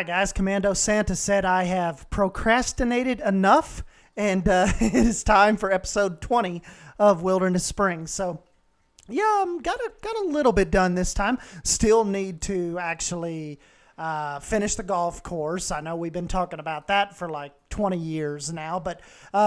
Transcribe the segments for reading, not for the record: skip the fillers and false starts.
right, guys, Commando Santa said I have procrastinated enough, and it is time for episode 20 of Wilderness Springs. So, yeah, got a little bit done this time. Still need to actually finish the golf course. I know we've been talking about that for like 20 years now, but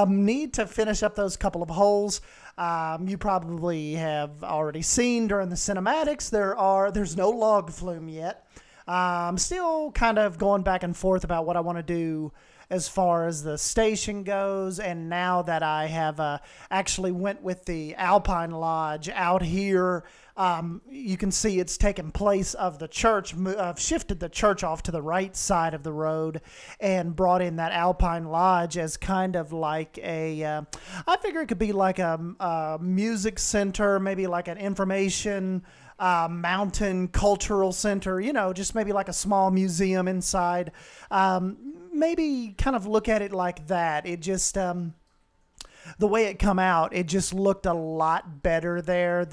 need to finish up those couple of holes. You probably have already seen during the cinematics, there's no log flume yet. I'm still kind of going back and forth about what I want to do as far as the station goes, and now that I have actually went with the Alpine Lodge out here, you can see it's taken place of the church. I've shifted the church off to the right side of the road and brought in that Alpine Lodge as kind of like I figure it could be like a music center, maybe like an information mountain cultural center, just maybe like a small museum inside. Maybe kind of look at it like that. It just, the way it come out, it just looked a lot better there.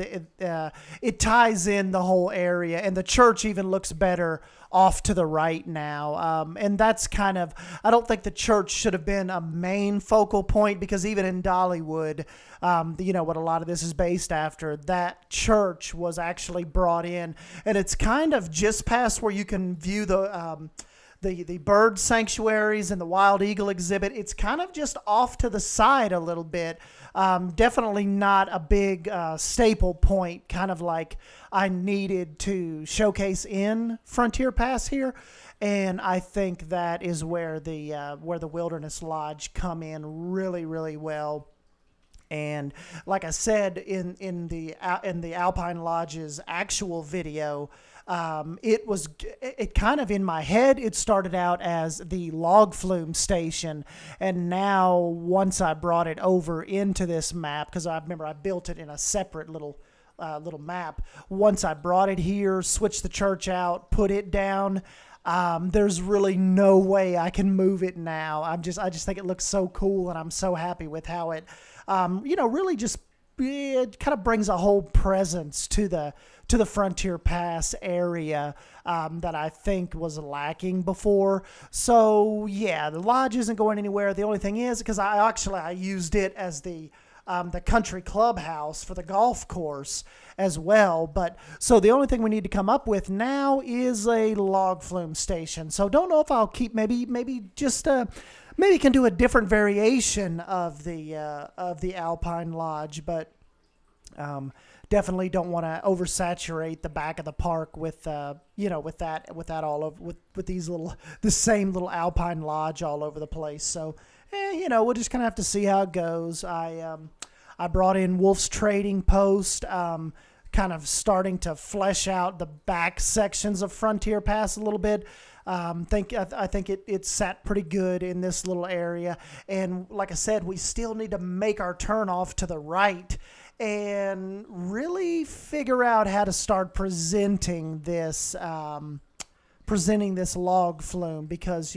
It ties in the whole area, and the church even looks better off to the right now. And that's kind of, I don't think the church should have been a main focal point, because even in Dollywood, what a lot of this is based after, that church was actually brought in, and it's kind of just past where you can view the bird sanctuaries and the wild eagle exhibit. It's kind of just off to the side a little bit. Definitely not a big staple point, kind of like I needed to showcase in Frontier Pass here. And I think that is where the Wilderness Lodge come in really, really well. And like I said in the Alpine Lodge's actual video, it kind of in my head, it started out as the log flume station, and now once I brought it over into this map, because I remember I built it in a separate little map. Once I brought it here, switched the church out, put it down, there's really no way I can move it now. I just think it looks so cool, and I'm so happy with how it really just, it kind of brings a whole presence to the Frontier Pass area that I think was lacking before. So yeah, the lodge isn't going anywhere. The only thing is, because I used it as the country clubhouse for the golf course as well. But so the only thing we need to come up with now is a log flume station. So don't know if I'll keep, maybe just maybe can do a different variation of the Alpine Lodge, but definitely don't want to oversaturate the back of the park with with the same little Alpine Lodge all over the place. So we'll just kind of have to see how it goes. I brought in Wolf's Trading Post, kind of starting to flesh out the back sections of Frontier Pass a little bit. I think it sat pretty good in this little area, and like I said, we still need to make our turn off to the right and really figure out how to start presenting this log flume, because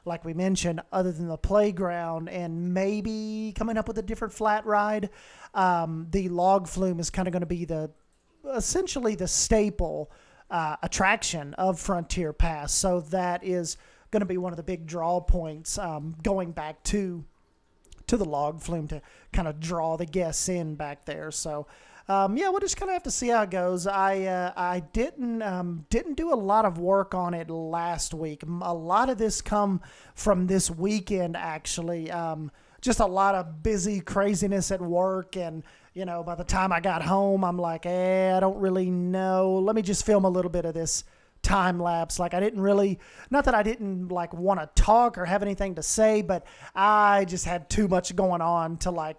like we mentioned, other than the playground and maybe coming up with a different flat ride, the log flume is kind of going to be essentially the staple attraction of Frontier Pass. So that is going to be one of the big draw points, going back to the log flume to kind of draw the guests in back there. So we'll just kind of have to see how it goes. I didn't do a lot of work on it last week. A lot of this come from this weekend, actually. Just a lot of busy craziness at work, and by the time I got home, I'm like, I don't really know. Let me just film a little bit of this time lapse. Like, I didn't really, not that I didn't like want to talk or have anything to say, but I just had too much going on to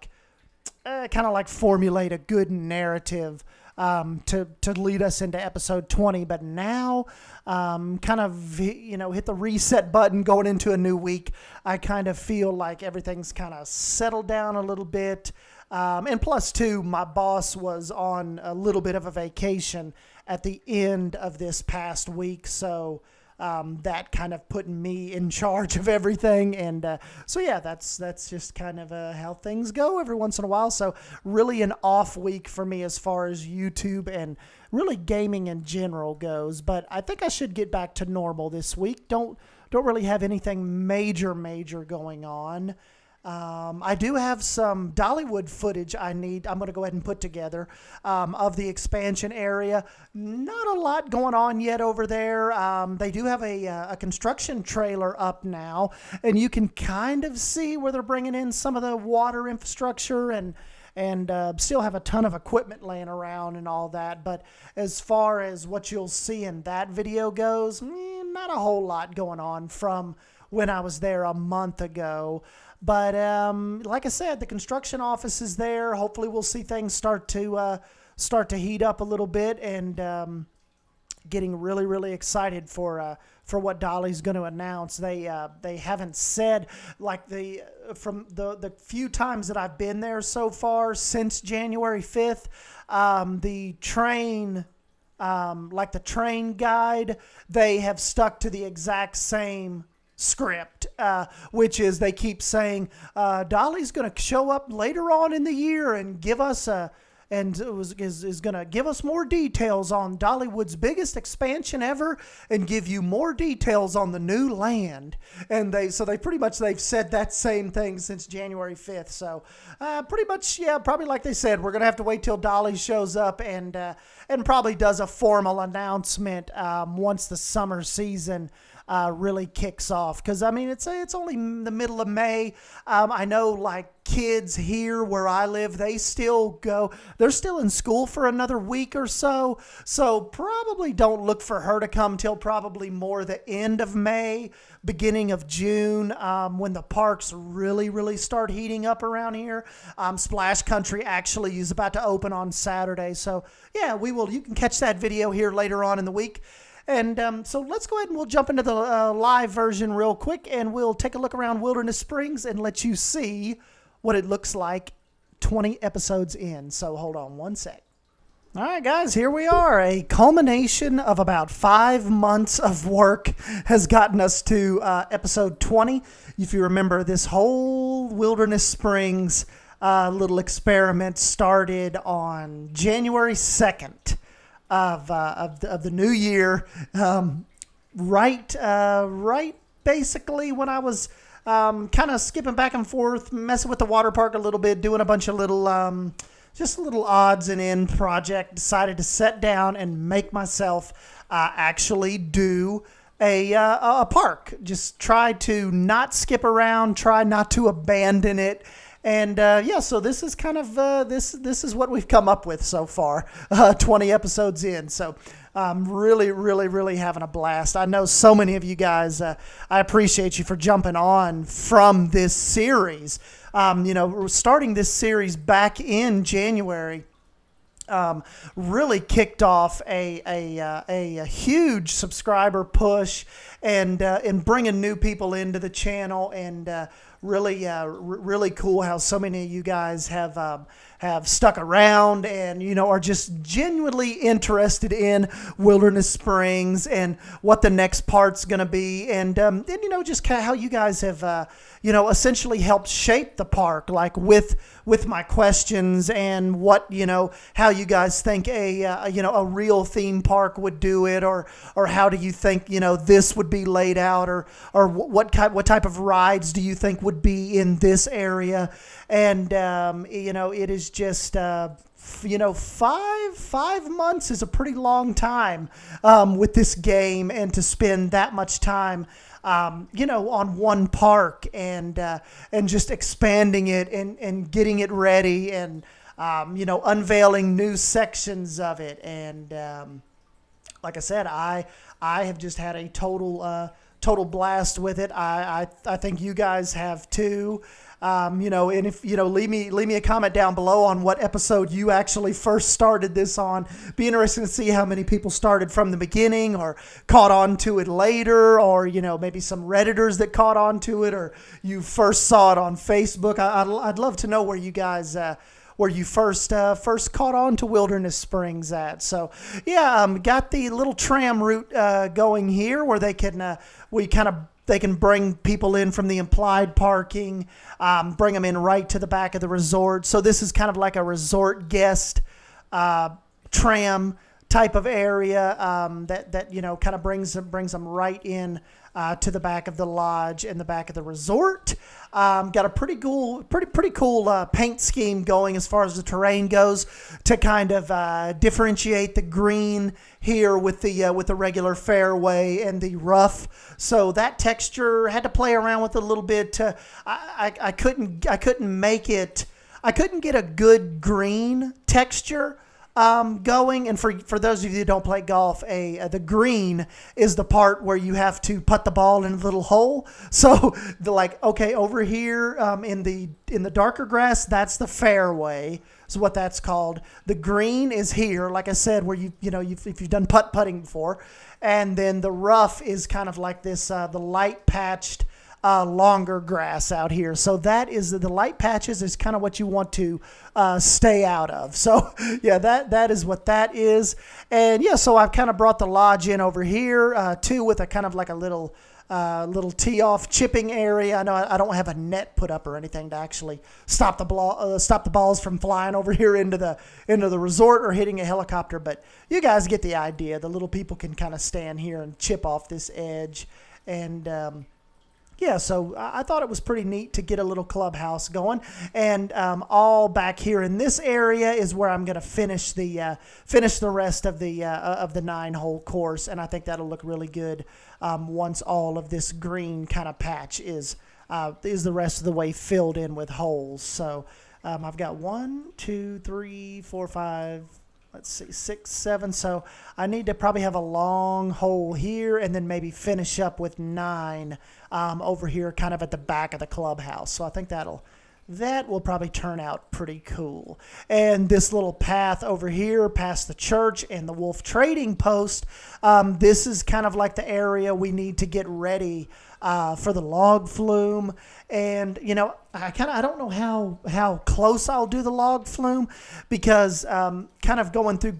kind of like formulate a good narrative to lead us into episode 20. But now, kind of, hit the reset button going into a new week. I kind of feel like everything's kind of settled down a little bit. And plus, too, my boss was on a little bit of a vacation at the end of this past week, so that kind of put me in charge of everything. And so, yeah, that's just kind of how things go every once in a while. So really an off week for me as far as YouTube and really gaming in general goes. But I think I should get back to normal this week. Don't don't really have anything major going on. I do have some Dollywood footage I'm going to go ahead and put together of the expansion area. Not a lot going on yet over there. They do have a construction trailer up now, and you can kind of see where they're bringing in some of the water infrastructure and still have a ton of equipment laying around and all that. But as far as what you'll see in that video goes, not a whole lot going on from when I was there a month ago. But like I said, the construction office is there. Hopefully we'll see things start to heat up a little bit, and getting really excited for what Dolly's going to announce. They haven't said, like, from the few times that I've been there so far since January 5th, the train, like the train guide, they have stuck to the exact same script, which is they keep saying Dolly's going to show up later on in the year and give us is going to give us more details on Dollywood's biggest expansion ever and give you more details on the new land. And they've said that same thing since January 5th. So pretty much, yeah, probably like they said, we're going to have to wait till Dolly shows up and probably does a formal announcement once the summer season really kicks off. Because, I mean, it's only the middle of May. I know, like, kids here where I live, they're still in school for another week or so. So probably don't look for her to come till probably more the end of May, beginning of June, when the parks really start heating up around here. Splash Country actually is about to open on Saturday. So, yeah, you can catch that video here later on in the week. And so let's go ahead and we'll jump into the live version real quick, and we'll take a look around Wilderness Springs and let you see what it looks like 20 episodes in. So hold on one sec. All right, guys, here we are. A culmination of about 5 months of work has gotten us to episode 20. If you remember, this whole Wilderness Springs little experiment started on January 2nd. Of the new year, right basically when I was kind of skipping back and forth, messing with the water park a little bit, doing a bunch of little just little odds and end project. Decided to sit down and make myself actually do a park. Just try to not skip around, try not to abandon it. And yeah, so this is kind of this is what we've come up with so far, 20 episodes in. So I'm really having a blast. I know so many of you guys. I appreciate you for jumping on from this series. You know, we're starting this series back in January. Really kicked off a huge subscriber push and bringing new people into the channel, and really cool how so many of you guys have stuck around and, you know, are just genuinely interested in Wilderness Springs and what the next part's going to be, and you know, just how you guys have you know, essentially helped shape the park, like with my questions and what, you know, how you guys think you know, a real theme park would do it, or how do you think, you know, this would be laid out, or what type of rides do you think would be in this area. And you know, it is just you know, 5 months is a pretty long time with this game, and to spend that much time you know, on one park and just expanding it and getting it ready, and you know, unveiling new sections of it. And like I said, I have just had a total blast with it. I think you guys have too. You know, and if, you know, leave me a comment down below on what episode you actually first started this on. Be interesting to see how many people started from the beginning or caught on to it later, or, you know, maybe some Redditors that caught on to it, or you first saw it on Facebook. I'd love to know where you guys where you first caught on to Wilderness Springs at. So yeah, got the little tram route going here where they can they can bring people in from the implied parking, bring them in right to the back of the resort. So this is kind of like a resort guest tram type of area that you know, kind of brings them right in to the back of the lodge and the back of the resort. Got a pretty cool paint scheme going as far as the terrain goes to kind of differentiate the green here with the regular fairway and the rough. So that texture had to play around with it a little bit. I couldn't get a good green texture going. And for those of you who don't play golf, the green is the part where you have to put the ball in a little hole. So okay, over here in the darker grass, that's the fairway. Is what that's called. The green is here, like I said, where if you've done putting before, and then the rough is kind of like this the light patched longer grass out here. So that is the light patches is kind of what you want to stay out of. So yeah, that is what that is. And yeah, so I've kind of brought the lodge in over here too, with a kind of like a little tee off chipping area. I know I don't have a net put up or anything to actually stop the balls from flying over here into the resort or hitting a helicopter, but you guys get the idea. The little people can kind of stand here and chip off this edge. And yeah, so I thought it was pretty neat to get a little clubhouse going. And all back here in this area is where I'm going to finish the rest of the 9-hole course, and I think that'll look really good once all of this green kind of patch is the rest of the way filled in with holes. So I've got 1, 2, 3, 4, 5. Let's see, 6, 7. So I need to probably have a long hole here and then maybe finish up with 9 over here kind of at the back of the clubhouse. So I think that will probably turn out pretty cool. And this little path over here past the church and the Wolf Trading Post, this is kind of like the area we need to get ready for the log flume. And I don't know how close I'll do the log flume, because kind of going through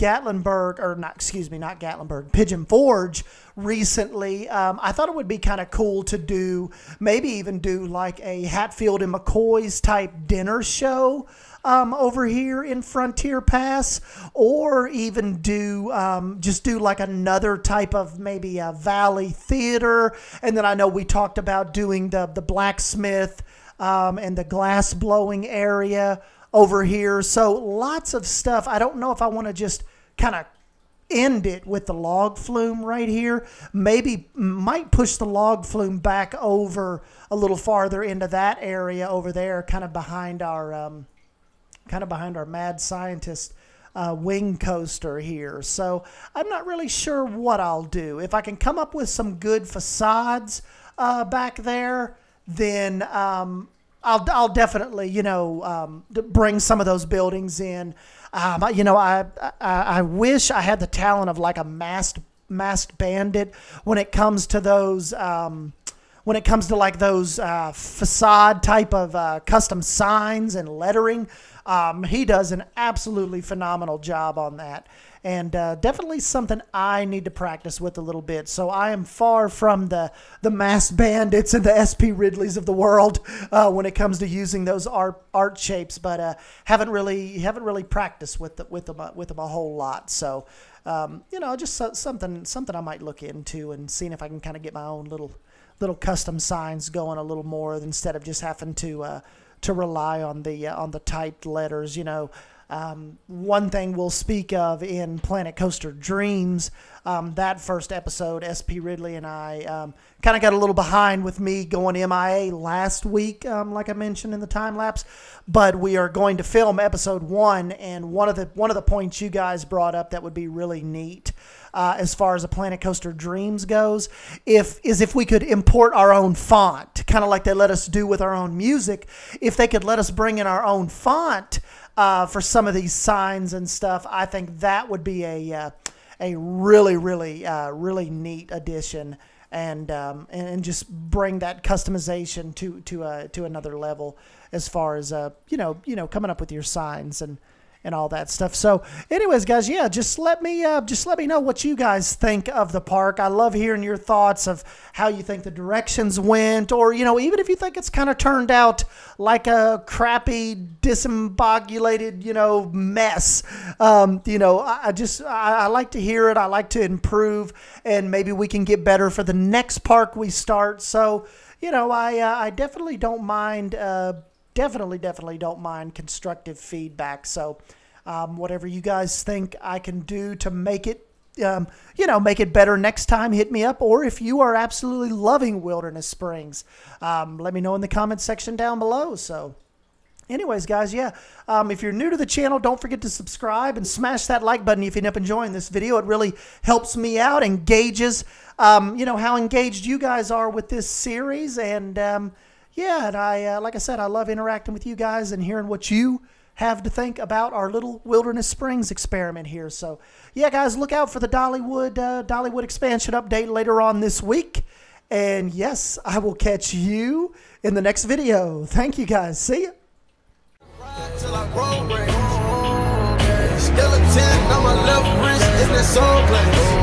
Pigeon Forge recently, I thought it would be kind of cool to maybe even do like a Hatfield and McCoy's type dinner show over here in Frontier Pass, or even just do like another type of maybe a Valley Theater. And then I know we talked about doing the blacksmith and the glass blowing area over here. So lots of stuff. I don't know if I want to just kind of end it with the log flume right here. Maybe might push the log flume back over a little farther into that area over there, kind of behind our mad scientist wing coaster here. So I'm not really sure what I'll do. If I can come up with some good facades back there, then I'll definitely bring some of those buildings in. I wish I had the talent of like a masked bandit when it comes to those facade type of custom signs and lettering. He does an absolutely phenomenal job on that, and definitely something I need to practice with a little bit. So I am far from the masked bandits and the SP Ridleys of the world when it comes to using those art shapes, but haven't really practiced with them a whole lot. So just something I might look into and seeing if I can kind of get my own little custom signs going a little more, instead of just having to rely on the typed letters. One thing we'll speak of in Planet Coaster Dreams, that first episode, SP Ridley and I kind of got a little behind with me going MIA last week, like I mentioned in the time lapse. But we are going to film episode 1, and one of the points you guys brought up that would be really neat, as far as a Planet Coaster Dreams goes, if we could import our own font, kind of like they let us do with our own music. If they could let us bring in our own font for some of these signs and stuff, I think that would be a really neat addition, and just bring that customization to another level as far as coming up with your signs and and all that stuff. So anyways, guys, yeah, just let me know what you guys think of the park. I love hearing your thoughts of how you think the directions went, or, you know, even if you think it's kind of turned out like a crappy, disembogulated, you know, mess. You know, I like to hear it. I like to improve, and maybe we can get better for the next park we start. So, you know, I definitely don't mind, definitely don't mind constructive feedback. So whatever you guys think I can do to make it, you know, make it better next time, hit me up. Or if you are absolutely loving Wilderness Springs, let me know in the comments section down below. So anyways, guys, yeah, if you're new to the channel, don't forget to subscribe and smash that like button if you end up enjoying this video. It really helps me out and gauges, you know, how engaged you guys are with this series. And yeah, and like I said, I love interacting with you guys and hearing what you have to think about our little Wilderness Springs experiment here. So yeah, guys, look out for the Dollywood expansion update later on this week. And yes, I will catch you in the next video. Thank you, guys. See ya. Till I roll ring. Still a 10 on my left wrist in this song place.